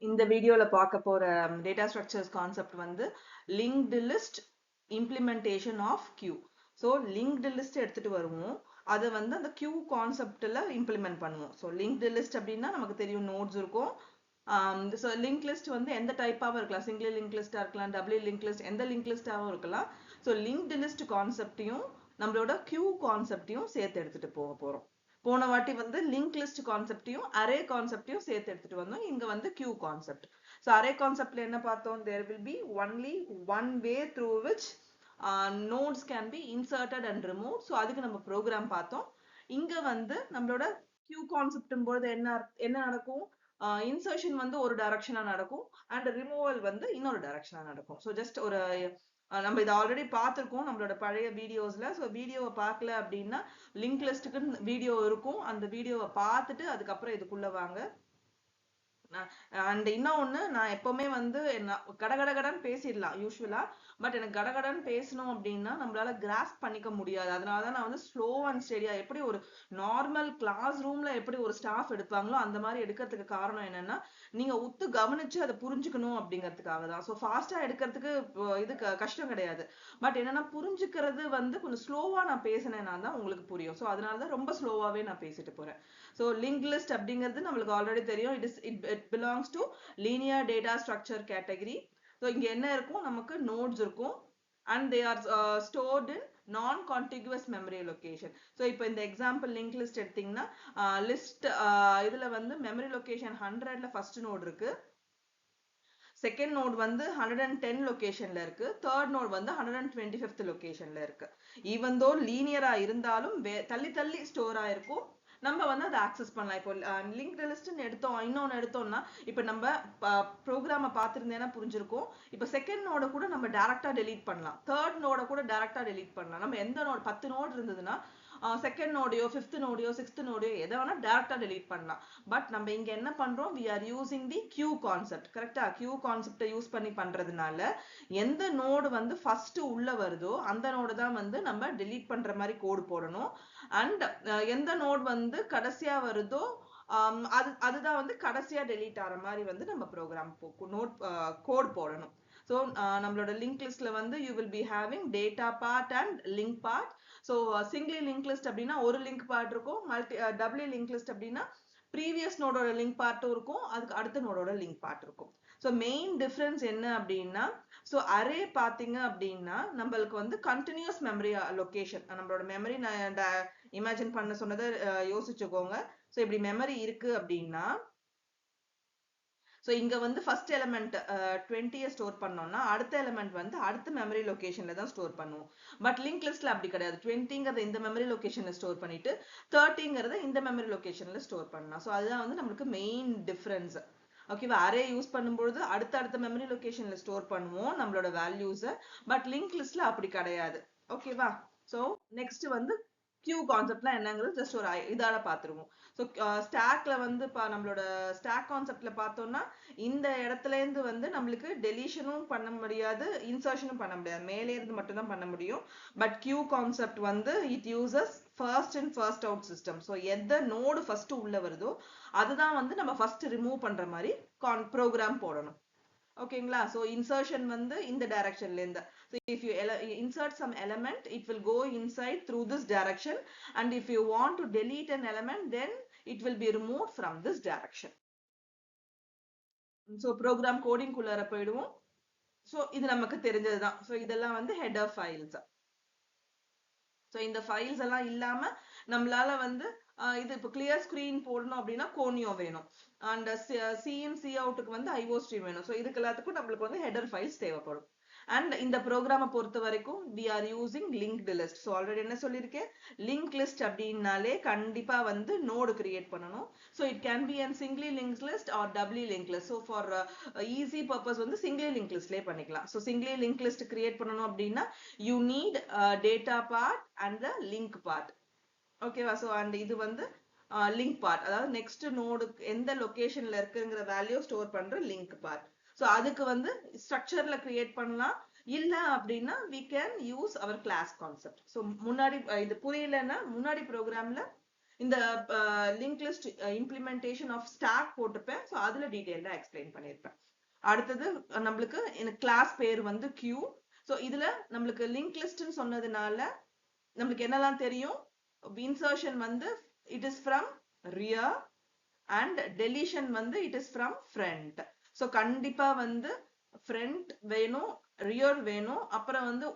இந்த வீடியோல பார்க்க போற டேட்டா ஸ்ட்ரக்சர்ஸ் கான்செப்ட் வந்து linked list implementation of queue. So linked list எடுத்துட்டு வருவோம், அதை வந்து அந்த கியூ கான்செப்ட்ல இம்ப்ளிமெண்ட் பண்ணுவோம். ஸோ லிங்க்டு லிஸ்ட் அப்படின்னா நமக்கு தெரியும், நோட்ஸ் இருக்கும். ஸோ லிங்க் லிஸ்ட் வந்து எந்த டைப்பாகவும் இருக்கலாம், சிங்கிள் லிங்க் லிஸ்டா இருக்கலாம், டபுள் லிங்க் லிஸ்ட், எந்த லிங்க் லிஸ்டாகவும் இருக்கலாம். ஸோ லிங்க்டு லிஸ்ட் கான்செப்டையும் நம்மளோட கியூ கான்செப்டையும் சேர்த்து எடுத்துட்டு போக போறோம். போன வாட்டி வந்து லிங்க் லிஸ்ட் கான்செப்டையும் அரே கான்செப்டையும் சேர்த்து எடுத்துட்டு வந்தோம். இங்க வந்து கியூ கான்செப்ட். ஸோ அரே கான்செப்ட்ல என்ன பார்த்தோம், there will be only one way through which nodes can be inserted and removed. So அதுக்கு நம்ம ப்ரோக்ராம் பார்த்தோம். இங்க வந்து நம்மளோட கியூ கான்செப்ட் போது என்ன என்ன நடக்கும், இன்சர்ஷன் வந்து ஒரு டைரக்ஷனா நடக்கும் அண்ட் ரிமூவல் வந்து இன்னொரு டைரக்ஷனா நடக்கும். ஸோ ஜஸ்ட் ஒரு நம்ம இதை ஆல்ரெடி பார்த்துருக்கோம் நம்மளோட பழைய வீடியோஸ்ல. ஸோ வீடியோவை பார்க்கல அப்படின்னா லிங்க் லிஸ்ட்டுக்கு வீடியோ இருக்கும், அந்த வீடியோவை பார்த்துட்டு அதுக்கப்புறம் இதுக்குள்ள வாங்க. அண்ட் இன்னொன்னு, நான் எப்பவுமே வந்து கடகடகடன் பேசிடலாம் யூஸ்வலா, பட் எனக்கு கடகடன் பேசணும் அப்படின்னா நம்மளால கிராஸ்ப் பண்ணிக்க முடியாது. அதனாலதான் நான் வந்து ஸ்லோ அண்ட் ஸ்டெடியா, எப்படி ஒரு நார்மல் கிளாஸ் ரூம்ல எப்படி ஒரு ஸ்டாஃப் எடுப்பாங்களோ அந்த மாதிரி எடுக்கிறதுக்கு காரணம் என்னன்னா, நீங்க உத்து கவனிச்சு அதை புரிஞ்சுக்கணும் அப்படிங்கிறதுக்காக தான். ஸோ ஃபாஸ்டா எடுக்கிறதுக்கு இது கஷ்டம் கிடையாது, பட் என்னன்னா புரிஞ்சுக்கிறது வந்து கொஞ்சம் ஸ்லோவா நான் பேசினேன்னா தான் உங்களுக்கு புரியும். ஸோ அதனாலதான் ரொம்ப ஸ்லோவாவே நான் பேசிட்டு போறேன். ஸோ லிங்க் லிஸ்ட் அப்படிங்கிறது நம்மளுக்கு ஆல்ரெடி தெரியும், it belongs to linear data structure category. So இங்க என்ன இருக்கும், நமக்கு நோட்ஸ் இருக்கும் and they are stored in non-contiguous memory location. So இப்போ இந்த எக்ஸாம்பிள் லிங்க் லிஸ்ட் எடுத்தீங்கன்னா லிஸ்ட் இதுல வந்து மெமரி லொகேஷன் 100ல ஃபர்ஸ்ட் நோட் இருக்கு, செகண்ட் நோட் வந்து 110 லொகேஷன்ல இருக்கு, தேர்ட் நோட் வந்து 125th லொகேஷன்ல இருக்கு. ஈவன் தோ லீனியரா இருந்தாலும் தள்ளி தள்ளி ஸ்டோர் ஆயிருக்கும், நம்ம வந்து அதை ஆக்சஸ் பண்ணலாம். இப்போ லிங்க் லிஸ்ட்னு எடுத்தோம், இன்னொன்னு எடுத்தோம்னா இப்போ நம்ம ப்ரோக்ராமை பார்த்துருந்தேன்னா புரிஞ்சிருக்கும். இப்போ செகண்ட் நோட கூட நம்ம டைரக்டா டெலீட் பண்ணலாம், தேர்ட் நோட கூட டைரக்டா டெலீட் பண்ணலாம். நம்ம எந்த நோட் 10 நோட் இருந்ததுன்னா செகண்ட் நோடையோ ஃபிஃப்த் நோடையோ சிக்ஸ்த் நோடையோ எதை வேணா டேரக்டா டெலீட் பண்ணலாம். பட் நம்ம இங்க என்ன பண்றோம், we are using the queue concept. கரெக்டா, queue concept யூஸ் பண்ணி பண்றதுனால எந்த நோடு வந்து ஃபர்ஸ்ட் உள்ள வருதோ அந்த நோடு தான் வந்து நம்ம டெலீட் பண்ற மாதிரி கோடு போடணும். அண்ட் எந்த நோட் வந்து கடைசியா வருதோ அதுதான் வந்து கடைசியா டெலீட் ஆகிற மாதிரி வந்து நம்ம ப்ரோக்ராம் நோட் கோட் போடணும். ஸோ நம்மளோட லிங்க் லிஸ்ட்ல வந்து you will be having data part and link part. So single link list அப்படின்னா ஒரு லிங்க் பார்ட் இருக்கும், டபுள் லிங்க் லிஸ்ட் அப்படின்னா ப்ரீவியஸ் நோடோட லிங்க் பார்ட்டும் இருக்கும், அதுக்கு அடுத்த நோடோட லிங்க் பார்ட் இருக்கும். ஸோ மெயின் டிஃபரன்ஸ் என்ன அப்படின்னா, ஸோ அரே பார்த்தீங்க அப்படின்னா நம்மளுக்கு வந்து கண்டினியூஸ் மெமரி லொகேஷன், நம்மளோட மெமரி இமேஜின் பண்ண சொன்னதை யோசிச்சுக்கோங்க. ஸோ இப்படி மெமரி இருக்கு அப்படின்னா, ஸோ இங்க வந்து ஃபர்ஸ்ட் எலிமெண்ட் 20 ஸ்டோர் பண்ணோம்னா அடுத்த எலிமெண்ட் வந்து அடுத்த மெமரி லொகேஷன்ல தான் ஸ்டோர் பண்ணுவோம். பட் லிங்க் லிஸ்ட்ல அப்படி கிடையாது, 20ங்கிறத இந்த மெமரி லொகேஷன்ல ஸ்டோர் பண்ணிட்டு 30ங்கிறத இந்த மெமரி லொகேஷன்ல ஸ்டோர் பண்ணலாம். ஸோ அதுதான் வந்து நம்மளுக்கு மெயின் டிஃபரன்ஸ். ஓகேவா, அரே யூஸ் பண்ணும்போது அடுத்த மெமரி லொகேஷன்ல ஸ்டோர் பண்ணுவோம் நம்மளோட வேல்யூஸை, பட் லிங்க் லிஸ்ட்ல அப்படி கிடையாது. ஓகேவா, ஸோ நெக்ஸ்ட் வந்து கியூ கான்செப்ட்னா என்னங்கிறது ஜஸ்ட் ஒரு இதால பார்த்துருவோம். ஸோ ஸ்டாக்ல வந்து நம்மளோட ஸ்டாக் கான்செப்ட்ல பார்த்தோம்னா இந்த இடத்துல இருந்து வந்து நம்மளுக்கு டெலீஷனும் பண்ண முடியாது, இன்சர்ஷனும் பண்ண முடியாது, மேலே இருந்து மட்டும் தான் பண்ண முடியும். பட் கியூ கான்செப்ட் வந்து it uses first in first out system. So எந்த நோடு ஃபர்ஸ்ட் உள்ள வருதோ அதுதான் வந்து நம்ம ஃபர்ஸ்ட் ரிமூவ் பண்ற மாதிரி ப்ரோக்ராம் போடணும். ஓகேங்களா, ஸோ இன்சர்ஷன் வந்து இந்த டைரக்ஷன்ல இருந்து, so if you insert some element it will go inside through this direction, and if you want to delete an element then it will be removed from this direction. So program coding குள்ளார போயிடுவோம். So இது நமக்கு தெரிஞ்சதுதான். So இதெல்லாம் வந்து header files. So இந்த files எல்லாம் இல்லாம நம்மளால வந்து இது இப்போ கிளியர் ஸ்கிரீன் போடணும் அப்படின்னா கோனியோ வேணும், அண்ட் சிஇன் சி அவுட்டுக்கு வந்து ஐஓ ஸ்ட்ரீம் வேணும். ஸோ இதுக்கு எல்லாத்துக்கும் நம்மளுக்கு வந்து ஹெடர் ஃபைல்ஸ் தேவைப்படும். அண்ட் இந்த ப்ரோக்ராமை பொறுத்த வரைக்கும் we are using linked list. So already என்ன சொல்லியிருக்கேன், லிங்க் லிஸ்ட் அப்படின்னாலே கண்டிப்பா வந்து நோடு கிரியேட் பண்ணணும். So it can be and singly link list or doubly link list. So for easy purpose வந்து சிங்கிளி லிங்க் லிஸ்ட்லேயே பண்ணிக்கலாம். So singly link list create பண்ணணும் அப்படின்னா you need data part and the link part. ஓகேவா, so and இது வந்து link part, அதாவது next நோடுக்கு எந்த லொகேஷன்ல இருக்குங்கிற வேல்யூ ஸ்டோர் பண்ற லிங்க் பார்ட். ஸோ அதுக்கு வந்து ஸ்ட்ரக்சர்ல கிரியேட் பண்ணலாம், இல்ல அப்படின்னா we can use our class concept. So முன்னாடி இது புரியலன்னா முன்னாடி ப்ரோக்ராம்ல இந்த link list implementation of stack போட்டிருப்பேன். ஸோ அதுல டீடைல்டா எக்ஸ்பிளைன் பண்ணியிருப்பேன். அடுத்தது நம்மளுக்கு எனக்கு கிளாஸ் பேர் வந்து கியூ. ஸோ இதுல நம்மளுக்கு லிங்க் லிஸ்ட்னு சொன்னதுனால நம்மளுக்கு என்னெல்லாம் தெரியும்? இன்சர்ஷன் வந்து it is from rear and deletion வந்து it is from front. So கண்டிப்பா வந்து ஃப்ரண்ட் வேணும், ரியர் வேணும். அப்புறம் வந்து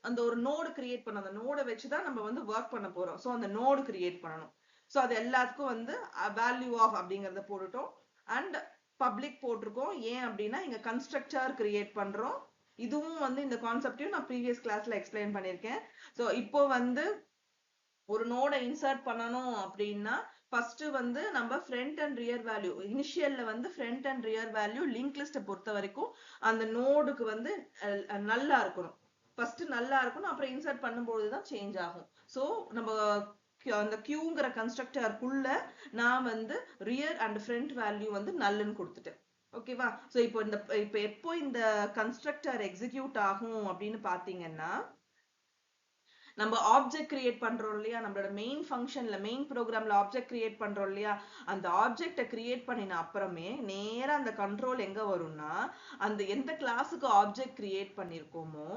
அந்த ஒரு நோடு கிரியேட் பண்ண, அந்த நோடை வச்சுதான் நம்ம வந்து ஒர்க் பண்ண போறோம். ஸோ அந்த நோடு கிரியேட் பண்ணணும். ஸோ அது எல்லாத்துக்கும் வந்து வேல்யூ ஆஃப் அப்படிங்கறத போட்டுட்டோம். அண்ட் பப்ளிக் போட்டிருக்கோம். ஏன் அப்படின்னா இங்க கன்ஸ்ட்ரக்டர் கிரியேட் பண்றோம். இதுவும் வந்து இந்த கான்செப்டையும் நான் ப்ரீவியஸ் கிளாஸ்ல எக்ஸ்பிளைன் பண்ணியிருக்கேன். ஸோ இப்போ வந்து ஒரு நோடை இன்சர்ட் பண்ணணும் அப்படின்னா ஃபர்ஸ்ட் வந்து நம்ம ஃப்ரண்ட் அண்ட் ரியர் வேல்யூ, இனிஷியல்ல வந்து front and rear value link லிஸ்ட்டை பொறுத்த வரைக்கும் அந்த நோடுக்கு வந்து நல்லா இருக்கணும். ஃபர்ஸ்ட் நல்லா இருக்கணும், அப்புறம் இன்சர்ட் பண்ணும்போது தான் சேஞ்ச் ஆகும். ஸோ நம்ம அந்த கியூங்கிற கன்ஸ்ட்ரக்டருக்குள்ள நான் வந்து ரியர் அண்ட் ஃப்ரண்ட் வேல்யூ வந்து நல்லுன்னு கொடுத்துட்டேன். ஓகேவா? ஸோ இப்போ எப்போ இந்த கன்ஸ்ட்ரக்டர் எக்ஸிக்யூட் ஆகும் அப்படின்னு பாத்தீங்கன்னா, நம்ம ஆப்ஜெக்ட் கிரியேட் பண்றோம் இல்லையா, நம்மளோட மெயின் ஃபங்க்ஷன்ல மெயின் ப்ரோக்ராம்ல ஆப்ஜெக்ட் கிரியேட் பண்றோம் இல்லையா, அந்த ஆப்ஜெக்ட கிரியேட் பண்ணின அப்புறமே நேரா அந்த கண்ட்ரோல் எங்க வரும்னா, அந்த எந்த கிளாஸுக்கு ஆப்ஜெக்ட் கிரியேட் பண்ணிருக்கோமோ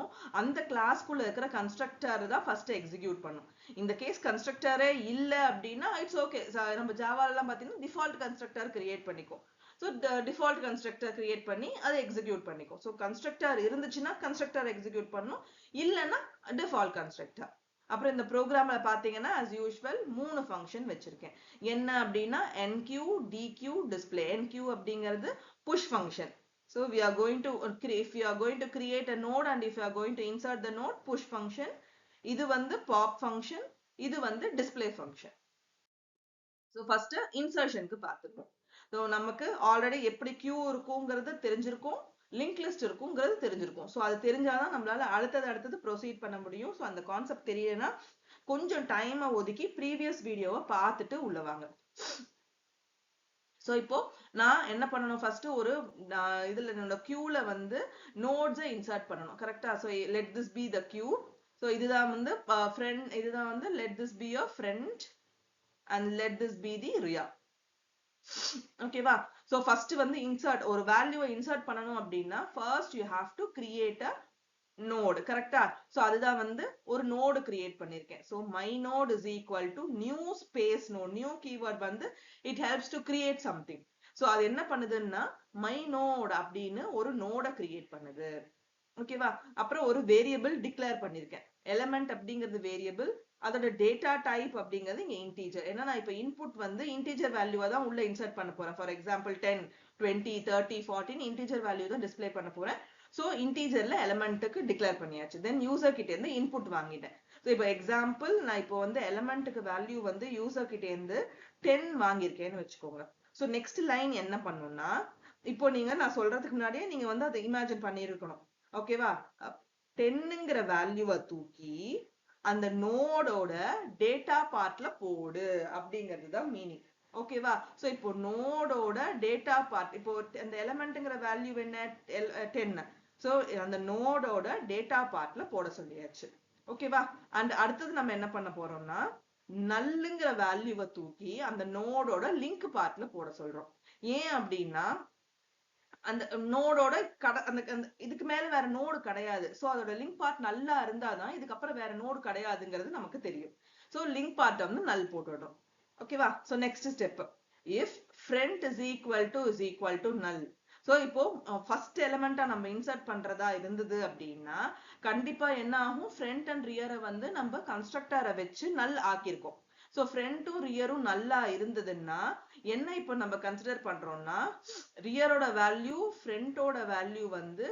அந்த கிளாஸ்க்குள்ள இருக்கிற கன்ஸ்ட்ரக்டர் தான் ஃபர்ஸ்ட் எக்ஸிக்யூட் பண்ணும். இந்த கேஸ் கன்ஸ்ட்ரக்டரே இல்ல அப்படின்னா இட்ஸ் ஓகே. நம்ம ஜாவால எல்லாம் பாத்தீங்கன்னா டிஃபால்ட் கன்ஸ்ட்ரக்டர் கிரியேட் பண்ணிக்கும். ஸோ டிஃபால்ட் கன்ஸ்ட்ரக்டர் கிரியேட் பண்ணி அதை எக்ஸிக்யூட் பண்ணிக்கும். ஸோ கன்ஸ்ட்ரக்டர் இருந்துச்சுன்னா கன்ஸ்ட்ரக்டர் எக்ஸிக்யூட் பண்ணும், இல்லைன்னா டிஃபால்ட் கன்ஸ்ட்ரக்டர். அப்புறம் இந்த ப்ரோக்ராம்ல பாத்தீங்கன்னா as usual 3 ஃபங்க்ஷன் வச்சிருக்கேன். என்ன அப்படின்னா enq, dq, display. enq அப்படிங்கிறது push function. So we are going to if you are going to create a node and if you are going to insert the node, push function. இது வந்து pop function, இது வந்து display function. So first insertionக்கு பார்த்துப்போம். So நமக்கு already எப்படி queue இருக்குங்கிறது தெரிஞ்சிருக்கும், link list இருக்குங்கிறது தெரிஞ்சிருக்கும். ஸோ அது தெரிஞ்சாதான் நம்மளால அடுத்தது ப்ரொசீட் பண்ண முடியும். ஸோ அந்த கான்செப்ட் தெரியலன்னா கொஞ்சம் டைமை ஒதுக்கி ப்ரீவியஸ் வீடியோவை பார்த்துட்டு உள்ளவாங்க. ஸோ இப்போ நான் என்ன பண்ணணும், ஃபர்ஸ்ட் ஒரு இதுல என்னோட கியூல வந்து நோட்ஸை இன்சர்ட் பண்ணணும். கரெக்டா? So let this be the queue. So இதுதான் வந்து ஃப்ரெண்ட், இதுதான் வந்து let this be a front and let this be the rear. ஓகேவா? சோ ஃபர்ஸ்ட் வந்து இன்சர்ட், ஒரு வேல்யூவை இன்சர்ட் பண்ணணும் அப்படின்னா first you have to create a node. கரெக்டா? சோ அதுதான் வந்து ஒரு நோடு கிரியேட் பண்ணிருக்கேன். So my node is equal to new space node. New keyword வந்து it helps to create something. So அது என்ன பண்ணுதுன்னா மை நோட் அப்படின்னு ஒரு நோட கிரியேட் பண்ணுது. ஓகேவா? அப்புறம் ஒரு வேரியபிள் டிக்ளேர் பண்ணிருக்கேன். எலிமெண்ட் அப்படிங்கிறது வேரியபிள், அதோட டேட்டா டைப் அப்படிங்கிறது இங்க இன்டீஜர். ஏன்னா நான் இப்ப இன்புட் வந்து இன்டீஜர் வேல்யூவா தான் உள்ள இன்சர்ட் பண்ண போறேன். ஃபார் எக்ஸாம்பிள் 10, 20, 30, 40 இன்டீஜர் வேல்யூ தான் டிஸ்பிளே பண்ண போறேன். சோ இன்டீஜர்ல எலிமெண்ட்டுக்கு டிக்ளேர் பண்ணியாச்சு. தென் யூசர் கிட்ட இருந்து இன்புட் வாங்கிட்டேன். ஸோ இப்போ எக்ஸாம்பிள் நான் இப்போ வந்து எலிமெண்ட்டுக்கு வேல்யூ வந்து யூசர் கிட்ட இருந்து 10 வாங்கியிருக்கேன்னு வச்சுக்கோங்க. ஸோ நெக்ஸ்ட் லைன் என்ன பண்ணும்னா, இப்போ நான் சொல்றதுக்கு முன்னாடியே நீங்க வந்து அதை இமேஜின் பண்ணிருக்கணும். ஓகேவா? 10ங்கிற வேல்யூவை தூக்கி அந்த நோடோட டேட்டா பார்ட்ல போடு அப்படிங்கிறது தான் மீனிங். ஓகேவா? சோ இப்போ நோடோட டேட்டா பார்ட், இப்போ அந்த எலிமெண்ட்ங்கிற வேல்யூ என்ன 10. சோ அந்த நோடோட டேட்டா பார்ட்ல போட சொல்லியாச்சு. ஓகேவா? அண்ட் அடுத்தது நம்ம என்ன பண்ண போறோம்னா நல்லுங்கிற வேல்யூவை தூக்கி அந்த நோடோட லிங்க் பார்ட்ல போட சொல்றோம். ஏன் அப்படின்னா அந்த நோடோட அந்த இதுக்கு மேல வேற நோடு கிடையாது. சோ அதோட லிங்க் பார்ட் நல்லா இருந்தாதான் இதுக்கப்புறம் வேற நோடு கிடையாதுங்கிறது நமக்கு தெரியும். சோ லிங்க் பார்ட் வந்து நல் போட்டுடுறோம். ஓகேவா? So next step, if front is equal to நல். சோ இப்போ ஃபர்ஸ்ட் எலிமெண்டா நம்ம இன்சர்ட் பண்றதா இருந்தது அப்படின்னா கண்டிப்பா என்ன ஆகும், ஃப்ரண்ட் அண்ட் ரியரை வந்து நம்ம கன்ஸ்ட்ரக்டரை வச்சு நல் ஆக்கியிருக்கோம். சோ ஃப்ரண்ட்டும் ரியரும் நல்லா இருந்ததுன்னா என்ன இப்போ நம்ம கன்சிடர் பண்றோம்னா ரியரோட வேல்யூ ஃப்ரண்டோட வேல்யூ வந்து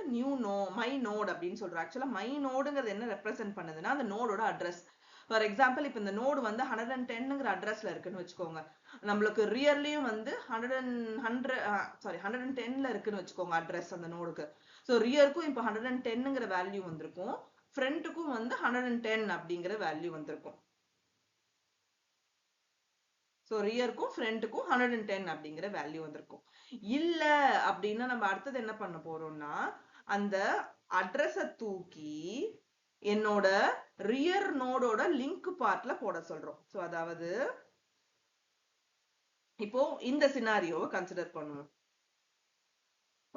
மை நோட் அப்படின்னு சொல்றோம். ஆக்சுவலா மை நோடுங்கிறது என்ன ரெப்ரசென்ட் பண்ணுதுன்னா அந்த நோடோட அட்ரஸ். ஃபார் எக்ஸாம்பிள் இப்போ இந்த நோடு வந்து 110ங்கிற அட்ரஸ்ல இருக்குன்னு வச்சுக்கோங்க. நம்மளுக்கு ரியர்லயும் வந்து 110ல இருக்குன்னு வச்சுக்கோங்க அட்ரஸ் அந்த நோடுக்கு. ஸோ ரியருக்கும் இப்போ 110ங்கிற வேல்யூ வந்திருக்கும், ஃப்ரண்ட்டுக்கும் வந்து 110 அப்படிங்கிற வேல்யூ வந்திருக்கும். ஸோ ரியருக்கும் ஃப்ரண்ட்டுக்கும் 110 அப்படிங்கிற வேல்யூ வந்திருக்கும். இல்ல அப்படின்னா நம்ம அடுத்தது என்ன பண்ண போறோம்னா அந்த அட்ரஸை தூக்கி என்னோட ரியர் நோடோட லிங்க் பார்ட்ல போட சொல்றோம். ஸோ அதாவது இப்போ இந்த சினாரியோவை கன்சிடர் பண்ணுவோம்.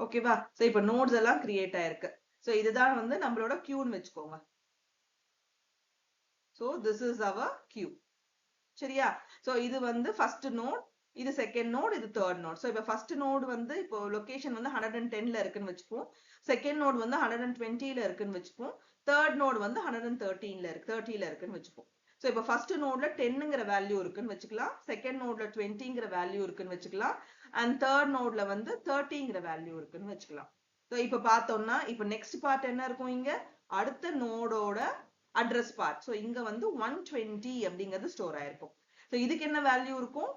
ஓகேவா? சோ இப்போ நோட்ஸ் எல்லாம் கிரியேட் ஆயிருக்கு. சோ இதுதான் வந்து நம்மளோட கியூன்னு வச்சுக்கோங்க. So this is our queue. சரியா? சோ இது வந்து ஃபர்ஸ்ட் நோட், இது செகண்ட் நோட், இது தேர்ட் நோட். சோ இப்போ ஃபர்ஸ்ட் நோட் வந்து இப்போ லொகேஷன் வந்து 110ல இருக்குன்னு வச்சுப்போம். செகண்ட் நோட் வந்து 120ல இருக்குன்னு வச்சுப்போம். தேர்ட் நோட் வந்து 113ல இருக்கு, 30ல இருக்குன்னு வச்சுப்போம். சோ இப்போ ஃபர்ஸ்ட் நோட்ல 10ங்கிற வேல்யூ இருக்குன்னு வச்சுக்கலாம். செகண்ட் நோட்ல 20ங்கிற வேல்யூ இருக்குன்னு வச்சுக்கலாம். அண்ட் தேர்ட் நோட்ல வந்து 30ங்கிற வேல்யூ இருக்குன்னு வச்சுக்கலாம். சோ இப்போ பார்த்தோம்னா இப்போ நெக்ஸ்ட் பார்ட் என்ன இருக்கும் இங்க? அடுத்த நோடோட அட்ரஸ் பார்ட். சோ இங்க வந்து 120 அப்படிங்கிறது ஸ்டோர் ஆயிருக்கும். சோ இதுக்கு என்ன வேல்யூ இருக்கும்?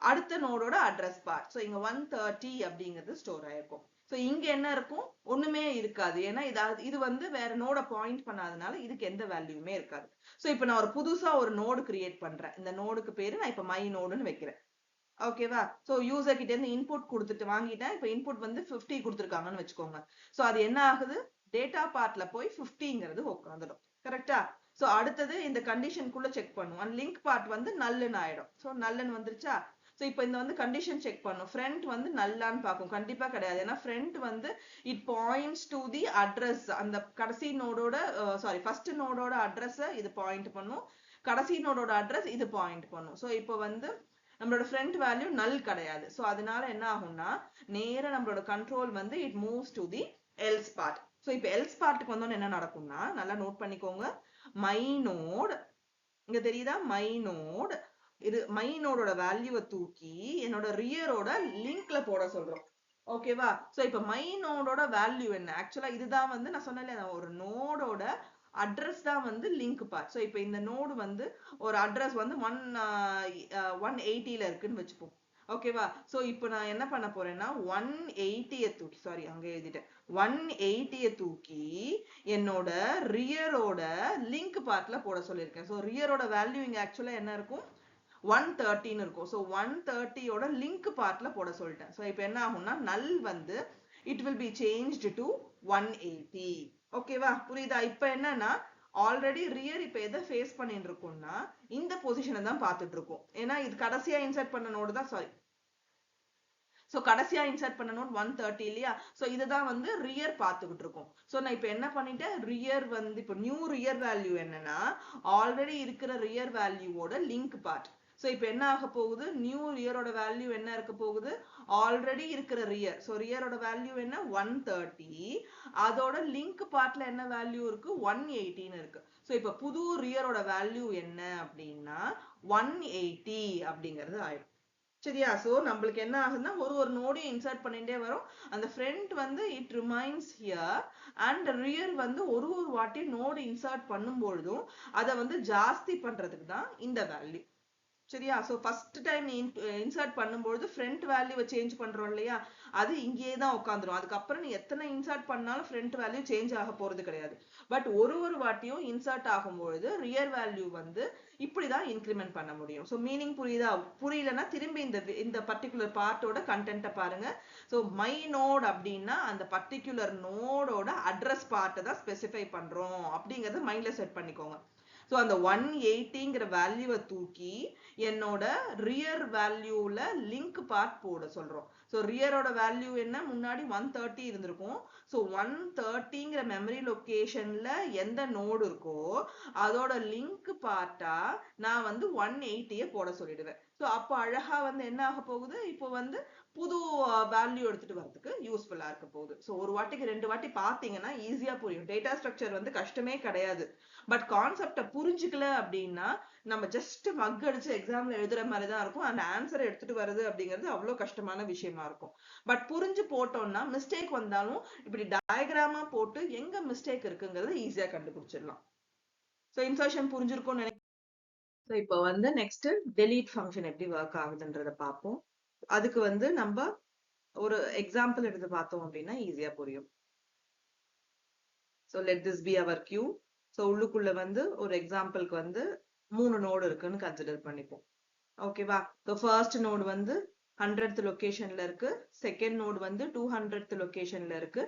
அடுத்த நோடோட அட்ரஸ் பார்ட். சோ இங்க 130 அப்படிங்கிறது ஸ்டோர் ஆயிருக்கும். சோ இங்க என்ன இருக்கும்? ஒண்ணுமே இருக்காது. ஏன்னா இது வந்து வேற நோட பாயிண்ட் பண்ணாதனால இதுக்கு எந்த வேல்யூமே இருக்காது. சோ இப்போ நான் ஒரு புதுசா ஒரு நோடு கிரியேட் பண்றேன். இந்த நோடுக்கு பேரு நான் இப்ப மை நோடுன்னு வைக்கிறேன். ஓகேவா? சோ யூசர் கிட்ட இருந்து இன்புட் கொடுத்துட்டு வாங்கிட்டேன். இப்போ இன்புட் வந்து 50 கொடுத்துருக்காங்கன்னு வச்சுக்கோங்க. சோ அது என்ன ஆகுது? டேட்டா பார்ட்ல போய் 50ங்கிறது உட்காந்துடும். கரெக்டா? சோ அடுத்தது இந்த கண்டிஷனுக்குள்ள செக் பண்ணுவோம். லிங்க் பார்ட் வந்து நல்லுன்னு ஆயிடும். சோ நல்லுன்னு வந்துருச்சா? சோ இப்போ இந்த வந்து கண்டிஷன் செக் பண்ணும். ஃப்ரண்ட் வந்து நல்லான்னு பார்க்கும். கண்டிப்பா கிடையாது. ஏன்னா ஃப்ரண்ட் வந்து it points to the address. அந்த கடைசி நோடோட சாரி ஃபர்ஸ்ட் நோடோட அட்ரஸ் இது பாயிண்ட் பண்ணும். கடைசி நோடோட அட்ரஸ் இது பாயிண்ட் பண்ணும். சோ இப்போ வந்து நம்மளோட ஃப்ரண்ட் வேல்யூ நல் கிடையாது. சோ அதனால என்ன ஆகும்னா நேரா நம்மளோட கண்ட்ரோல் வந்து it moves to the else part. So இப்போ எல்ஸ் பார்ட்டுக்கு வந்தோன்னு என்ன நடக்கும்னா நல்லா நோட் பண்ணிக்கோங்க. மை நோட் இங்க தெரியுதா? மை நோட் இது மை நோடோட வேல்யூவை தூக்கி என்னோட ரியரோட லிங்க்ல போட சொல்றோம். ஓகேவா? சோ இப்போ மை நோடோட வேல்யூ என்ன? ஆக்சுவலா இதுதான் வந்து நான் சொன்னேன்ல ஒரு நோடோட அட்ரஸ் தான் வந்து லிங்க் பார்ட். சோ இப்போ இந்த நோடு வந்து ஒரு அட்ரஸ் வந்து 180ல இருக்குன்னு வச்சுப்போம். ஓகேவா? சோ இப்போ நான் என்ன பண்ண போறேன்னா 180ய தூக்கி சாரி அங்க எழுதிட்டேன். 180ய தூக்கி என்னோட ரியரோட லிங்க் பார்ட்ல போட சொல்லியிருக்கேன். சோ ரியரோட வேல்யூ இங்க ஆக்சுவலா என்ன இருக்கும்? 130 இருக்கும். சோ 130யோட லிங்க் பார்ட்ல போட சொல்லிட்டேன். சோ இப்போ என்ன ஆகும்னா நல் வந்து it will be changed to 180. ஓகேவா? புரியுதா? இப்போ என்னன்னா ஆல்ரெடி ரியர் இப்போ எதை ஃபேஸ் பண்ணிட்டு இருக்கோம்னா இந்த பொசிஷனை தான் பார்த்துட்டு இருக்கோம். ஏன்னா இது கடைசியா இன்சர்ட் பண்ண நோடு தான் சாரி சோ கடைசியா இன்சர்ட் பண்ண நோட் 130 இல்லையா? சோ இதுதான் வந்து ரியர் பார்த்துக்கிட்டு இருக்கும். சோ நான் இப்போ என்ன பண்ணிட்டேன்? ரியர் வந்து இப்போ நியூ ரியர் வேல்யூ என்னன்னா ஆல்ரெடி இருக்கிற ரியர் வேல்யூவோட லிங்க் பார்ட். சோ இப்போ என்ன ஆக போகுது? நியூ ரியரோட வேல்யூ என்ன இருக்க போகுது? ஆல்ரெடி இருக்கிற ரியர். சோ ரியரோட வேல்யூ என்ன? 130. அதோட லிங்க் பார்ட்ல என்ன வேல்யூ இருக்கு? 180ன்னு இருக்கு. சோ இப்போ புது ரியரோட வேல்யூ என்ன அப்படின்னா 180 அப்படிங்கிறது ஆயிடும். சரியா? சோ நம்மளுக்கு என்ன ஆகுதுன்னா ஒரு நோடையும் இன்சர்ட் பண்ணிட்டே வரும். அந்த ஃப்ரண்ட் வந்து it remains here and rear வந்து ஒரு வாட்டியும் நோடு இன்சர்ட் பண்ணும்பொழுதும் அதை வந்து ஜாஸ்தி பண்றதுக்கு தான் இந்த வேல்யூ. சரியா? சோ ஃபர்ஸ்ட் டைம் இன்சர்ட் பண்ணும்போது ஃப்ரண்ட் வேல்யூவை சேஞ்ச் பண்றோம் இல்லையா? அது இங்கேயே தான் உட்காந்துரும். அதுக்கப்புறம் நீ எத்தனை இன்சர்ட் பண்ணாலும் ஃப்ரண்ட் வேல்யூ சேஞ்ச் ஆக போறது கிடையாது. பட் ஒரு வாட்டியும் இன்சர்ட் ஆகும்பொழுது ரியர் வேல்யூ வந்து இப்படிதான் இன்க்ரிமெண்ட் பண்ண முடியும். சோ மீனிங் புரியுதா? புரியலன்னா திரும்பி இந்த பர்டிகுலர் பார்ட்டோட கண்டென்ட்டை பாருங்க. சோ மை நோட் அப்படின்னா அந்த பர்டிகுலர் நோடோட அட்ரஸ் பார்ட்டை தான் ஸ்பெசிஃபை பண்றோம் அப்படிங்கறத மைண்ட்ல செட் பண்ணிக்கோங்க. சோ அந்த 180ங்கிற வேல்யூவை தூக்கி என்னோட ரியர் வேல்யூல லிங்க் பார்ட் போட சொல்றோம். சோ ரியரோட வேல்யூ என்ன? முன்னாடி 130 இருந்திருக்கும். சோ 130ங்கிற மெமரி லொகேஷன்ல எந்த நோடு இருக்கோ அதோட லிங்க் பார்ட்டா நான் வந்து 180ய போட சொல்லிடுவேன். சோ அப்போ அழகா வந்து என்ன ஆக போகுது? இப்போ வந்து புது வேல்யூ எடுத்துட்டு வரதுக்கு யூஸ்ஃபுல்லா இருக்க போகுது. சோ ஒரு வாட்டிக்கு 2 வாட்டி பாத்தீங்கன்னா ஈஸியா புரியும். டேட்டா ஸ்ட்ரக்சர் வந்து கஷ்டமே கிடையாது. பட் கான்செப்டை புரிஞ்சுக்கல அப்படின்னா நம்ம ஜஸ்ட் மக் அடிச்சு எக்ஸாம்ல எழுதுற மாதிரி தான் இருக்கும். அந்த ஆன்சரை எடுத்துட்டு வருது அப்படிங்கிறது அவ்வளவு கஷ்டமான விஷயமா இருக்கும். பட் புரிஞ்சு போட்டோம்னா மிஸ்டேக் வந்தாலும் இப்படி டயக்ராமா போட்டு எங்க மிஸ்டேக் இருக்குங்கிறத ஈஸியா கண்டுபிடிச்சிடலாம். சோ இன்சர்ஷன் புரிஞ்சிருக்கும்னு நினைக்கிறேன். ஸோ இப்போ வந்து நெக்ஸ்ட் டெலீட் ஃபங்க்ஷன் எப்படி ஒர்க் ஆகுதுன்றத பார்ப்போம். அதுக்கு வந்து நம்ம ஒரு எக்ஸாம்பிள் எடுத்து பார்த்தோம் அப்படின்னா ஈஸியா புரியும். So let this be our queue. So உள்ளுக்குள்ள வந்து ஒரு எக்ஸாம்பிளுக்கு வந்து 3 நோடு இருக்குன்னு கன்சிடர் பண்ணிப்போம். ஓகேவா? ஸோ ஃபர்ஸ்ட் நோடு வந்து 100th லொகேஷன்ல இருக்கு. செகண்ட் நோடு வந்து 200th லொகேஷன்ல இருக்கு.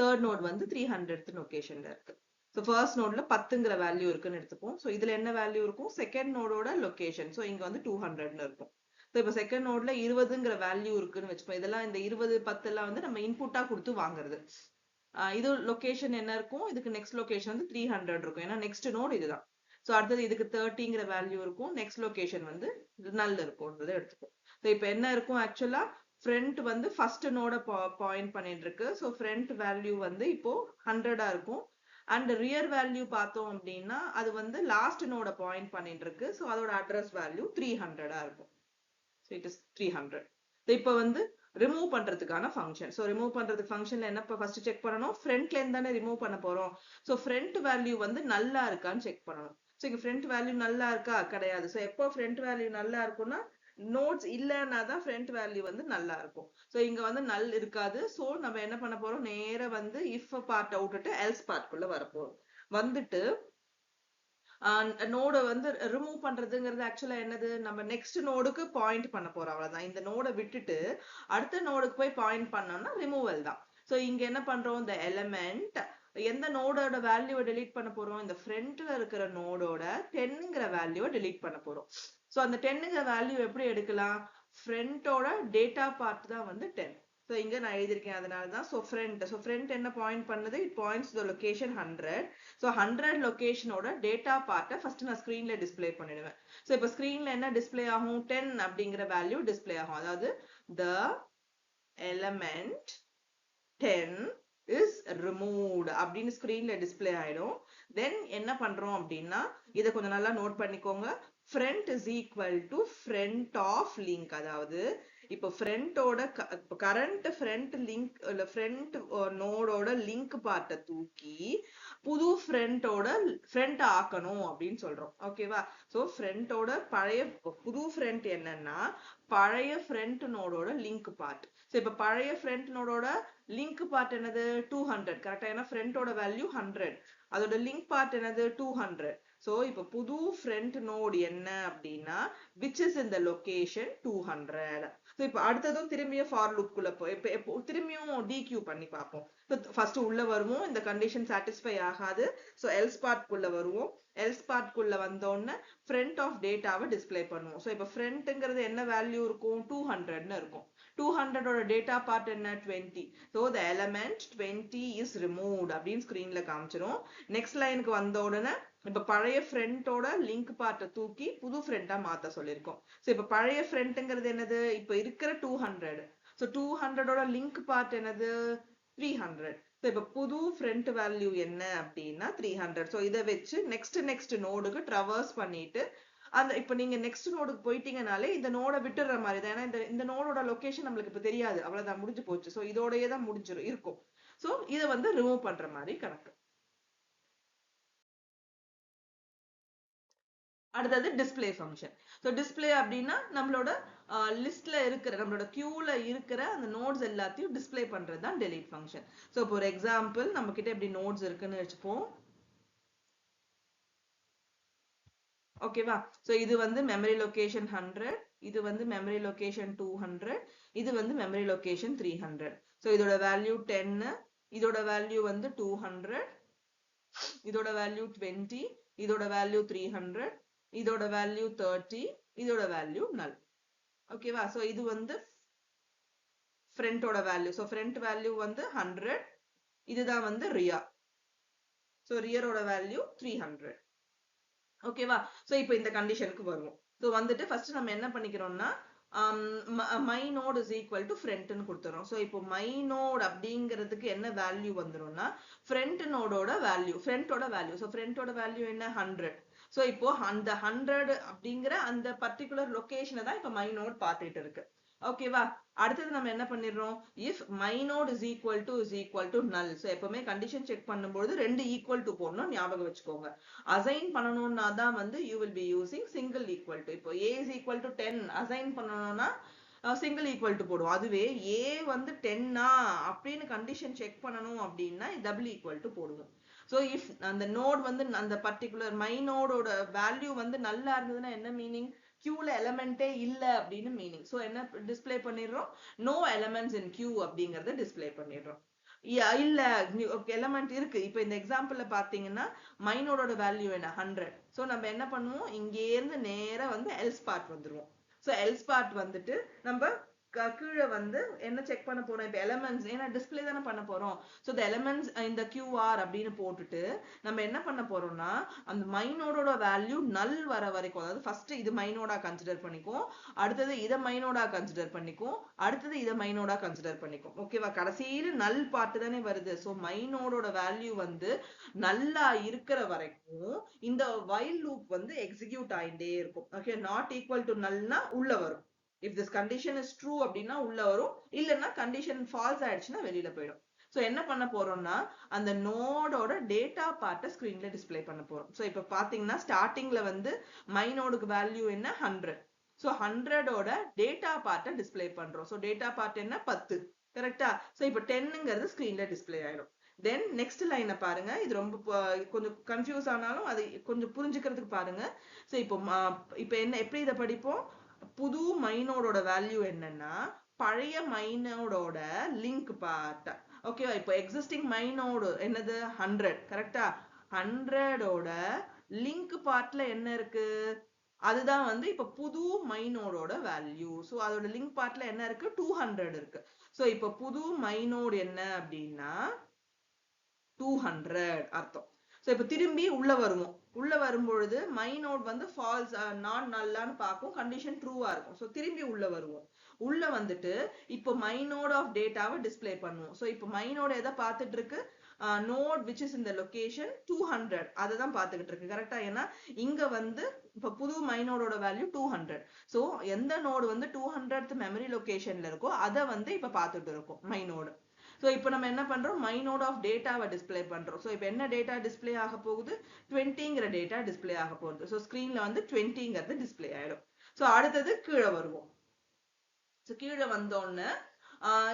தேர்ட் நோடு வந்து 300th லொகேஷன்ல இருக்கு. ஸோ ஃபர்ஸ்ட் நோட்ல 10ங்கிற வேல்யூ இருக்குன்னு எடுத்துப்போம். ஸோ இதுல என்ன வேல்யூ இருக்கும்? Second நோடோட location. ஸோ இங்க வந்து 200ன்னு இருக்கும். இப்போ செகண்ட் நோட்ல 20ங்கிற வேல்யூ இருக்குன்னு வச்சுப்போம். இதெல்லாம் இந்த 20 10 எல்லாம் வந்து நம்ம இன்புட்டா கொடுத்து வாங்குறது. இது லொகேஷன் என்ன இருக்கும், இதுக்கு நெக்ஸ்ட் லொகேஷன் வந்து 300 இருக்கும், ஏன்னா நெக்ஸ்ட் நோட் இதுதான். ஸோ அடுத்தது இதுக்கு 30ங்கிற வேல்யூ இருக்கும், நெக்ஸ்ட் லொகேஷன் வந்து நல் இருக்கும்ன்றதை எடுத்துப்போம். ஸோ இப்போ என்ன இருக்கும், ஆக்சுவலா ஃப்ரண்ட் வந்து ஃபர்ஸ்ட் நோட பாயிண்ட் பண்ணிட்டு இருக்கு. ஸோ ஃப்ரண்ட் வேல்யூ வந்து இப்போ 100 இருக்கும். அண்ட் ரியர் வேல்யூ பார்த்தோம் அப்படின்னா அது வந்து லாஸ்ட் நோட பாயிண்ட் பண்ணிட்டு இருக்கு. ஸோ அதோட அட்ரஸ் வேல்யூ 300 இருக்கும். So it is 300. இப்போ வந்து ரிமூவ் பண்றதுக்கான ஃபங்க்ஷன். ஸோ ரிமூவ் பண்றதுக்கு ஃபங்க்ஷன்ல என்ன ஃபர்ஸ்ட் செக் பண்ணணும், ஃப்ரண்ட்ல இருந்து தானே ரிமூவ் பண்ண போறோம். ஸோ ஃப்ரண்ட் வேல்யூ வந்து நல்லா இருக்கான்னு செக் பண்ணணும். ஸோ இங்க ஃப்ரண்ட் வேல்யூ நல்லா இருக்கா, கிடையாது. ஸோ எப்போ ஃப்ரண்ட் வேல்யூ நல்லா இருக்கும்னா நோட்ஸ் இல்லைன்னா தான் ஃப்ரண்ட் வேல்யூ வந்து நல்லா இருக்கும். ஸோ இங்க வந்து நல் இருக்காது. ஸோ நம்ம என்ன பண்ண போறோம், நேர வந்து இஃப் பார்ட் விட்டுட்டு எல்ஸ் பார்ட்குள்ள வரப்போறோம். வந்துட்டு நோட வந்து ரிமூவ் பண்றதுங்கிறது ஆக்சுவலா என்னது, நம்ம நெக்ஸ்ட் நோடுக்கு பாயிண்ட் பண்ண போறோம், அவ்வளவுதான். இந்த நோட விட்டுட்டு அடுத்த நோடுக்கு போய் பாயிண்ட் பண்ணோம்னா ரிமூவல் தான். சோ இங்க என்ன பண்றோம், இந்த எலிமெண்ட் எந்த நோடோட வேல்யூவை டெலீட் பண்ண போறோம், இந்த ஃப்ரண்ட்ல இருக்கிற நோடோட 10ங்கிற வேல்யூவை டெலீட் பண்ண போறோம். சோ அந்த 10ங்கிற வேல்யூ எப்படி எடுக்கலாம், ஃப்ரண்டோட டேட்டா பார்ட் தான் வந்து 10. ஸோ இங்க நான் எழுதியிருக்கேன், அதனால தான். ஸோ ஃப்ரண்ட் என்ன பாயிண்ட் பண்ணுது, it points the location 100. So 100 லொகேஷனோட டேட்டா பார்ட்டை ஃபர்ஸ்ட் நான் ஸ்க்ரீன்ல டிஸ்பிளே பண்ணிடுவேன். ஸோ இப்போ ஸ்க்ரீன்ல என்ன டிஸ்பிளே ஆகும், 10 அப்படிங்கிற வேல்யூ டிஸ்பிளே ஆகும். அதாவது த எலிமெண்ட் 10 இஸ் ரிமூவ்ட் அப்படின்னு ஸ்க்ரீன்ல டிஸ்பிளே ஆயிடும். தென் என்ன பண்றோம் அப்படின்னா, இதை கொஞ்சம் நல்லா நோட் பண்ணிக்கோங்க. Front is equal to front of link. அதாவது இப்போ ஃப்ரண்டோட கரண்ட் ஃப்ரண்ட் லிங்க் இல்ல ஃப்ரண்ட் நோடோட லிங்க் பார்ட்டை தூக்கி புது ஃப்ரண்ட் ஆக்கணும் அப்படின்னு சொல்றோம். ஓகேவா? சோ ஃப்ரண்டோட பழைய புது ஃப்ரண்ட் என்னன்னா பழைய ஃப்ரண்ட் நோடோட லிங்க் பார்ட். சோ இப்ப பழைய ஃப்ரண்ட் நோடோட லிங்க் பார்ட் என்னது, 200. கரெக்டா? ஏன்னா ஃப்ரண்டோட வேல்யூ 100, அதோட லிங்க் பார்ட் என்னது 200. சோ இப்ப புது ஃப்ரண்ட் நோட் என்ன அப்படின்னா which is in the location 200. So இப்ப அடுத்ததும் திரும்பியும் ஃபார் லூப் குள்ள போய் இப்போ திரும்பியும் டிக்யூ பண்ணி பார்ப்போம். ஃபர்ஸ்ட் உள்ள வருவோம், இந்த கண்டிஷன் சாட்டிஸ்ஃபை ஆகாது. சோ எல்ஸ் பார்ட் குள்ள வருவோம். எல்ஸ் பார்ட் குள்ள வந்தோடனே ஃப்ரண்ட் ஆஃப் டேட்டாவை டிஸ்பிளே பண்ணுவோம். சோ இப்ப ஃப்ரண்ட்ங்கிறது என்ன வேல்யூ இருக்கும், 200ன்னு இருக்கும். 200ஓட டேட்டா பார்ட் என்ன, 20. So the element 20 is removed அப்படின்னு ஸ்கிரீன்ல காமிச்சிரும். நெக்ஸ்ட் லைனுக்கு வந்த உடனே இப்ப பழைய ஃப்ரண்டோட லிங்க் பார்ட்டை தூக்கி புது ஃப்ரண்டா மாத்த சொல்லியிருக்கோம். சோ இப்ப பழைய ஃப்ரண்ட்ங்கிறது என்னது, இப்ப இருக்கிற 200. சோ 200ஓட லிங்க் பார்ட் என்னது, 300. சோ இப்ப புது ஃப்ரண்ட் வேல்யூ என்ன அப்படின்னா 300. சோ இதை வச்சு நெக்ஸ்ட் நோடுக்கு ட்ராவர்ஸ் பண்ணிட்டு அந்த இப்ப நீங்க நெக்ஸ்ட் நோடுக்கு போயிட்டீங்கனாலே இந்த நோட விட்டுற மாதிரி தான். ஏன்னா இந்த நோடோட லொகேஷன் நம்மளுக்கு இப்ப தெரியாது, அவ்வளவுதான், முடிஞ்சு போச்சு. சோ இதோடயே தான் முடிஞ்சிரும் இருக்கும். சோ இதை வந்து ரிமூவ் பண்ற மாதிரி கணக்கு. அடுத்தது டிஸ்பிளே ஃபங்க்ஷன். ஸோ டிஸ்பிளே அப்படின்னா நம்மளோட லிஸ்ட்ல இருக்கிற நம்மளோட கியூல இருக்கிற அந்த நோட்ஸ் எல்லாத்தையும் டிஸ்பிளே பண்றது தான் டெலீட் ஃபங்க்ஷன். ஸோ இப்போ ஒரு எக்ஸாம்பிள் நம்ம கிட்ட எப்படி நோட்ஸ் இருக்குன்னு வச்சுப்போம். ஓகேவா? ஸோ இது வந்து மெமரி லொகேஷன் 100, இது வந்து மெமரி லொகேஷன் 200, இது வந்து மெமரி லொகேஷன் 300. ஸோ இதோட வேல்யூ 10, இதோட வேல்யூ வந்து 200, இதோட வேல்யூ 20, இதோட வேல்யூ 300, இதோட வேல்யூ 30, இதோட வேல்யூ நல். ஓகேவா? சோ இது வந்து ஃப்ரண்டோட வேல்யூ. சோ ஃப்ரண்ட் வேல்யூ வந்து 100, இதுதான் வந்து ரியர். So ரியரோட value 300. ஓகேவா? சோ இப்போ இந்த கண்டிஷனுக்கு வருவோம். சோ வந்துட்டு ஃபர்ஸ்ட் நம்ம என்ன பண்ணிக்கிறோம்னா my node is equal to front ன்னு கொடுத்துறோம். சோ இப்போ my node அப்படிங்கிறதுக்கு என்ன வேல்யூ வந்துரும்னா front நோடோட வேல்யூ, ஃப்ரண்டோட வேல்யூ. சோ ஃப்ரண்டோட வேல்யூ என்ன, 100. சோ இப்போ அந்த 100 அப்படிங்கிற அந்த பர்டிகுலர் லொகேஷனை தான் இப்போ my node பார்த்துட்டு இருக்கு. ஓகேவா? அடுத்தது நம்ம என்ன பண்ணிடுறோம், if my node is equal to null. So எப்பவுமே கண்டிஷன் செக் பண்ணும்போது ரெண்டு ஈக்குவல் டு போடணும், ஞாபகம் வச்சுக்கோங்க. அசைன் பண்ணணும்னா தான் வந்து you will be using single equal to. இப்போ a is equal to 10 assign பண்ணணும்னா சிங்கிள் ஈக்குவல் டு போடுவோம். அதுவே a வந்து 10 அப்படின்னு கண்டிஷன் செக் பண்ணணும் அப்படின்னா டபுள் ஈக்குவல் டு போடுவோம். சோ இஃப் அந்த நோட் வந்து அந்த பர்டிகுலர் மை நோடோட வேல்யூ வந்து நல்லா இருந்ததுன்னா என்ன மீனிங், கியூல எலமெண்டே இல்ல அப்படின்னு மீனிங். சோ என்ன டிஸ்பிளே பண்ணிடுறோம், நோ எலமெண்ட்ஸ் இன் கியூ அப்படிங்கறத டிஸ்பிளே பண்ணிடுறோம். இல்ல எலமெண்ட் இருக்கு. இப்ப இந்த எக்ஸாம்பிள்ல பாத்தீங்கன்னா மைனோட வேல்யூ என்ன, 100. சோ நம்ம என்ன பண்ணுவோம், இங்கே இருந்து நேரா வந்து எல்ஸ் பார்ட் வந்துருவோம். ஸோ எல்ஸ் பார்ட் வந்துட்டு நம்ம கீழே வந்து என்ன செக் பண்ண போறோம், இப்போ எலமெண்ட்ஸ், ஏன்னா டிஸ்பிளே தானே பண்ண போறோம். ஸோ த எலமெண்ட்ஸ் இந்த QR அப்படின்னு போட்டுட்டு நம்ம என்ன பண்ண போறோம்னா அந்த மைனோடோட வேல்யூ நல் வர வரைக்கும், அதாவது ஃபர்ஸ்ட் இது மைனோடா கன்சிடர் பண்ணிக்கும், அடுத்தது இதை மைனோடா கன்சிடர் பண்ணிக்கும், அடுத்தது இதை மைனோடா கன்சிடர் பண்ணிக்கும். ஓகேவா? கடைசியில நல் பார்ட் தானே வருது. ஸோ மைனோடோட வேல்யூ வந்து நல்லா இருக்கிற வரைக்கும் இந்த வைல் லூப் வந்து எக்ஸிக்யூட் ஆயிட்டே இருக்கும். ஓகே, நாட் ஈக்குவல் டு நல்னா உள்ள வரும். If this condition is true அப்படின்னா உள்ள வரும், இல்லைன்னா கண்டிஷன் ஃபால்ஸ் ஆயிடுச்சுன்னா வெளியில போயிடும். ஸோ என்ன பண்ண போறோம்னா அந்த நோடோட டேட்டா பார்ட்டை ஸ்கிரீன்ல டிஸ்பிளே பண்ண போறோம். ஸோ இப்போ பாத்தீங்கன்னா ஸ்டார்டிங்ல வந்து மைனோடுக்கு வேல்யூ என்ன 100. ஸோ 100ஓட டேட்டா பார்ட்டை டிஸ்பிளே பண்றோம். ஸோ டேட்டா பார்ட் என்ன 10, கரெக்டா? ஸோ இப்போ 10ங்கிறது ஸ்கிரீன்ல டிஸ்பிளே ஆயிடும். தென் நெக்ஸ்ட் லைனை பாருங்க, இது ரொம்ப கொஞ்சம் கன்ஃபியூஸ் ஆனாலும் அது கொஞ்சம் புரிஞ்சுக்கிறதுக்கு பாருங்க. ஸோ இப்போ என்ன எப்படி இதை படிப்போம், புது மைனோடோட வேல்யூ என்னன்னா பழைய மைனோடோட லிங்க் பார்ட். ஓகேவா? இப்போ எக்ஸிஸ்டிங் மைனோடு என்னது 100, கரெக்டா? 100ஓட லிங்க் பார்ட்ல என்ன இருக்கு, அதுதான் வந்து இப்ப புது மைனோடோட வேல்யூ. ஸோ அதோட லிங்க் பார்ட்ல என்ன இருக்கு, 200 இருக்கு. ஸோ இப்ப புது மைனோடு என்ன அப்படின்னா 200 அர்த்தம். ஸோ இப்போ திரும்பி உள்ள வருவோம். உள்ள வரும்பொழுது மைனோட் வந்து ஃபால்ஸ் நான் நல்லான்னு பார்க்கும், கண்டிஷன் ட்ரூவா இருக்கும். ஸோ திரும்பி உள்ள வருவோம். உள்ள வந்துட்டு இப்போ மைனோட் ஆஃப் டேட்டாவை டிஸ்பிளே பண்ணுவோம். ஸோ இப்போ மைனோட் எதை பார்த்துட்டு இருக்கு, நோட் விச் இஸ் இந்த லொகேஷன் 200, அதை தான் பார்த்துக்கிட்டு இருக்கு, கரெக்டா? ஏன்னா இங்க வந்து இப்போ புது மைனோடோட வேல்யூ 200. ஸோ எந்த நோடு வந்து 200th மெமரி லொகேஷன்ல இருக்கோ அதை வந்து இப்போ பார்த்துட்டு இருக்கும் மைனோடு. ஸோ இப்போ நம்ம என்ன பண்றோம், மைனோட் ஆஃப் டேட்டாவை டிஸ்பிளே பண்றோம். ஸோ இப்போ என்ன டேட்டா டிஸ்பிளே ஆக போகுது, 20ங்கிற டேட்டா டிஸ்பிளே ஆக போகுது. ஸோ ஸ்கிரீன்ல வந்து 20ங்கிறது டிஸ்பிளே ஆயிடும். ஸோ அடுத்தது கீழே வருவோம். ஸோ கீழே வந்தோடனே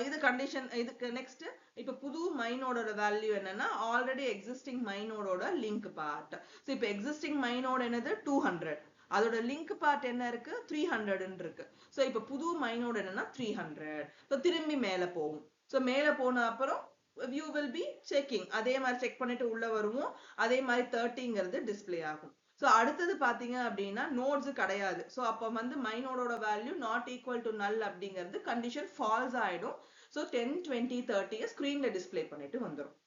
இது கண்டிஷன், இதுக்கு நெக்ஸ்ட் இப்போ புது மைனோடோட வேல்யூ என்னன்னா ஆல்ரெடி எக்ஸிஸ்டிங் மைனோடோட லிங்க் பார்ட். ஸோ இப்போ எக்ஸிஸ்டிங் மைனோட என்னது 200, அதோட லிங்க் பார்ட் என்ன இருக்கு 300 இருக்கு. ஸோ இப்போ புது மைனோட என்னன்னா 300. ஸோ திரும்பி மேல போகும். ஸோ மேல போன அப்புறம் you will be checking, அதே மாதிரி செக் பண்ணிட்டு உள்ள வருவோம். அதே மாதிரி 30ங்கிறது டிஸ்பிளே ஆகும். ஸோ அடுத்தது பாத்தீங்க அப்படின்னா நோட்ஸ் கிடையாது. ஸோ அப்போ வந்து மைனோடோட value not equal to null அப்படிங்கிறது கண்டிஷன் ஃபால்ஸ் ஆயிடும். ஸோ 10, 20, 30 ஸ்கிரீன்ல டிஸ்பிளே பண்ணிட்டு வந்துடும்.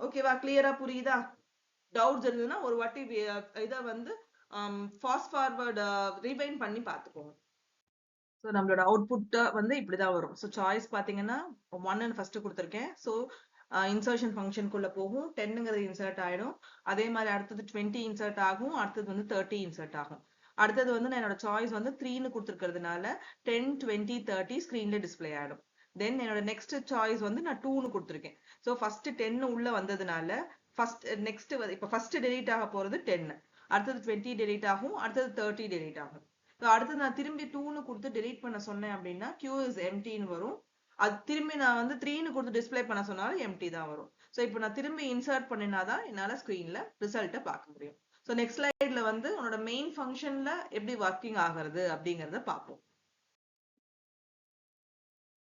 ஓகேவா? கிளியரா புரியுதா? டவுட்ஸ் இருந்ததுன்னா ஒரு வாட்டி இதை வந்து ஃபாஸ்ட் ஃபார்வர்ட் ரிவைண்ட் பண்ணி பார்த்துக்கோங்க. ஸோ நம்மளோட அவுட்புட் வந்து இப்படிதான் வரும். ஸோ சாய்ஸ் பாத்தீங்கன்னா 1 ஃபர்ஸ்ட் கொடுத்துருக்கேன். ஸோ இன்சர்ஷன் ஃபங்க்ஷனுக்குள்ள போகும், 10ங்கிறது இன்சர்ட் ஆயிடும். அதே மாதிரி அடுத்தது 20 இன்சர்ட் ஆகும், அடுத்தது வந்து 30 இன்சர்ட் ஆகும். அடுத்தது வந்து நான் என்னோட சாய்ஸ் வந்து 3ன்னு கொடுத்துருக்கிறதுனால 10, 20, 30 ஸ்கிரீன்ல டிஸ்பிளே ஆயிடும். தென் என்னோட நெக்ஸ்ட் சாய்ஸ் வந்து நான் 2ன்னு கொடுத்துருக்கேன். ஸோ ஃபர்ஸ்ட் 10 உள்ள வந்ததுனால ஃபர்ஸ்ட் நெக்ஸ்ட் இப்போ ஃபர்ஸ்ட் டெலீட் ஆக போறது 10, அடுத்தது 20 டெலீட் ஆகும், அடுத்தது 30 டெலீட் ஆகும். ஸோ அடுத்து நான் திரும்பி 2ன்னு கொடுத்து டெலீட் பண்ண சொன்னேன் அப்படின்னா Q is emptyன்னு வரும். அது திரும்பி நான் வந்து 3ன்னு கொடுத்து டிஸ்பிளே பண்ண சொன்னாலும் எம்டி தான் வரும். ஸோ இப்போ நான் திரும்பி இன்சர்ட் பண்ணினாதான் என்னால ஸ்கிரீன்ல ரிசல்ட்டை பார்க்க முடியும். ஸோ நெக்ஸ்ட் ஸ்லைட்ல வந்து உன்னோட மெயின் ஃபங்க்ஷன்ல எப்படி ஒர்க்கிங் ஆகிறது அப்படிங்கிறத பார்ப்போம்.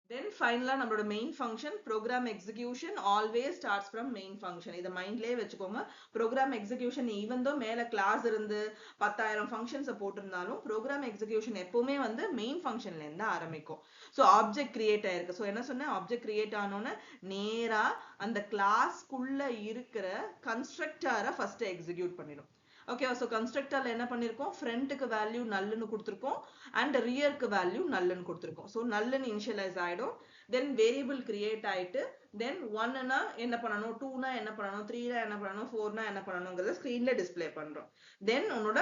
Then ஃபைனலா நம்மளோட main function program execution always starts from main function. இதை மைண்ட்லேயே வச்சுக்கோங்க. ப்ரோக்ராம் எக்ஸிகியூஷன் ஈவன் தோ மேல கிளாஸ் இருந்து 10,000 ஃபங்க்ஷன்ஸை போட்டிருந்தாலும் ப்ரோக்ராம் எக்ஸிகியூஷன் எப்பவுமே வந்து மெயின் ஃபங்க்ஷன்ல இருந்து ஆரம்பிக்கும். ஸோ ஆப்ஜெக்ட் கிரியேட் ஆயிருக்கு. ஸோ என்ன சொன்னேன், ஆப்ஜெக்ட் கிரியேட் ஆனோன்னு நேரா அந்த கிளாஸ்க்குள்ள இருக்கிற கன்ஸ்ட்ரக்டரை ஃபர்ஸ்ட் எக்ஸிக்யூட் பண்ணிடும். ஓகேவா? ஸோ கன்ஸ்ட்ரக்டர்ல என்ன பண்ணிருக்கோம், ஃப்ரண்ட்டுக்கு வேல்யூ நல்லுன்னு கொடுத்துருக்கோம் அண்ட் ரியருக்கு வேல்யூ நல்லுன்னு கொடுத்துருக்கோம். ஸோ நல்லுன்னு இனிஷியலைஸ் ஆயிடும். தென் வேரியபிள் கிரியேட் ஆயிட்டு தென் 1னா என்ன பண்ணணும், 2னா என்ன பண்ணணும், 3னா என்ன பண்ணணும், 4னா என்ன பண்ணணுங்கிறத ஸ்கிரீன்ல டிஸ்பிளே பண்றோம். தென் உன்னோட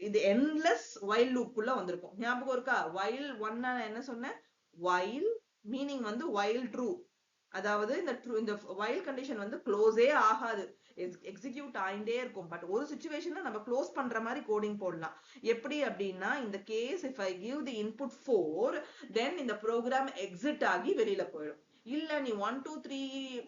இது எண்ட்லெஸ் வைல் லூப்புக்குள்ள வந்திருக்கும். ஞாபகம் இருக்கா? வைல் 1 நான் என்ன சொன்னேன், வைல் மீனிங் வந்து வைல் ட்ரூ, அதாவது இந்த வைல் கண்டிஷன் வந்து க்ளோஸே ஆகாது, எக்ஸிக்யூட் ஆயிட்டே இருக்கும். பட் ஒரு சிச்சுவேஷன்ல நம்ம க்ளோஸ் பண்ற மாதிரி கோடிங் போடலாம். எப்படி அப்படின்னா இந்த case if I give the input 4 then இந்த ப்ரோக்ராம் எக்ஸிட் ஆகி வெளியில போயிடும். இல்ல நீ 1, 2, 3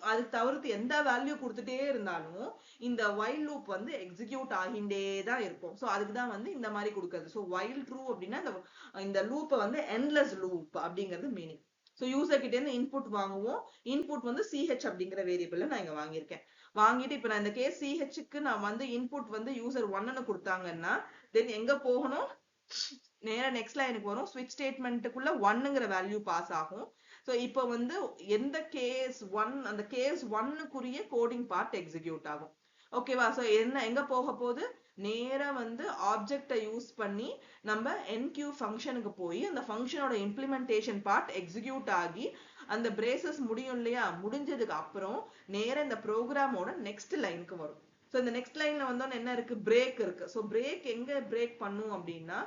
அது தவிர்த்து எந்த வேல்யூ கொடுத்துட்டே இருந்தாலும் இந்த வைல் லூப் வந்து எக்ஸிக்யூட் ஆகிண்டே தான் இருக்கும். ஸோ அதுக்கு தான் வந்து இந்த மாதிரி கொடுக்குறது. ஸோ வைல் ட்ரூ அப்படின்னா இந்த லூப்பை வந்து எண்ட்லெஸ் லூப் அப்படிங்கிறது மீனிங். ஸோ யூசர் கிட்ட இருந்து இன்புட் வாங்குவோம். இன்புட் வந்து CH அப்படிங்கிற வேரியபிள்ல நான் இங்க வாங்கியிருக்கேன். வாங்கிட்டு இப்ப நான் இந்த கேஸ் CHக்கு நான் வந்து இன்புட் வந்து யூசர் 1ன்னு கொடுத்தாங்கன்னா தென் எங்க போகணும், நேரா நெக்ஸ்ட் லைனுக்கு வரும். ஸ்விட்ச் ஸ்டேட்மெண்ட்டுக்குள்ள ஒன்னுங்கிற வேல்யூ பாஸ் ஆகும். ஸோ இப்போ வந்து எந்த கேஸ் ஒன், அந்த கேஸ் ஒன்னுக்குரிய கோடிங் பார்ட் எக்ஸிக்யூட் ஆகும். ஓகேவா? ஸோ என்ன எங்க போக போகுது, நேரா வந்து ஆப்ஜெக்டை யூஸ் பண்ணி நம்ம என்கியூ ஃபங்க்ஷனுக்கு போய் அந்த ஃபங்க்ஷனோட இம்ப்ளிமெண்டேஷன் பார்ட் எக்ஸிக்யூட் ஆகி அந்த பிரேசஸ் முடியும் இல்லையா, முடிஞ்சதுக்கு அப்புறம் நேரா இந்த ப்ரோக்ராமோட நெக்ஸ்ட் லைனுக்கு வரும். ஸோ இந்த நெக்ஸ்ட் லைன்ல வந்தோன்னு என்ன இருக்கு, பிரேக் இருக்கு. ஸோ பிரேக் எங்க பிரேக் பண்ணும் அப்படின்னா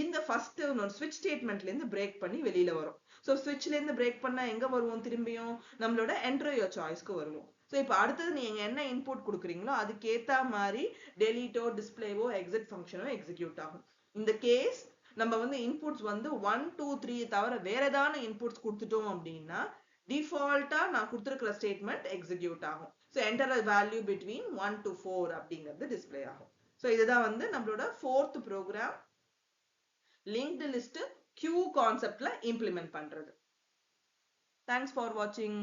இந்த ஃபர்ஸ்ட் ஸ்விட்ச் ஸ்டேட்மெண்ட்ல இருந்து பிரேக் பண்ணி வெளியில வரும். ஸோ ஸ்விட்ச்ல இருந்து பிரேக் பண்ணா எங்க வருவோம், திரும்பியும் நம்மளோட என்டர் யுவர் சாய்ஸ்க்கு வருவோம். ஸோ இப்போ அடுத்தது நீங்க என்ன இன்புட் கொடுக்குறீங்களோ அதுக்கேத்த மாதிரி டெலீட்டோ டிஸ்பிளேவோ எக்ஸிட் ஃபங்க்ஷனோ எக்ஸிக்யூட் ஆகும். இந்த கேஸ் நம்ம வந்து இன்புட்ஸ் வந்து 1 2 3 தவிர வேற ஏதாவது இன்புட்ஸ் கொடுத்துட்டோம் அப்படின்னா டிஃபால்ட்டா நான் கொடுத்துருக்கிற ஸ்டேட்மெண்ட் எக்ஸிக்யூட் ஆகும். So enter a value between 1 to 4 அப்படிங்கிறது டிஸ்பிளே ஆகும். ஸோ இதுதான் வந்து நம்மளோட 4th program linked list queue கான்செப்ட்ல இம்ப்ளிமெண்ட் பண்றது. Thanks for watching.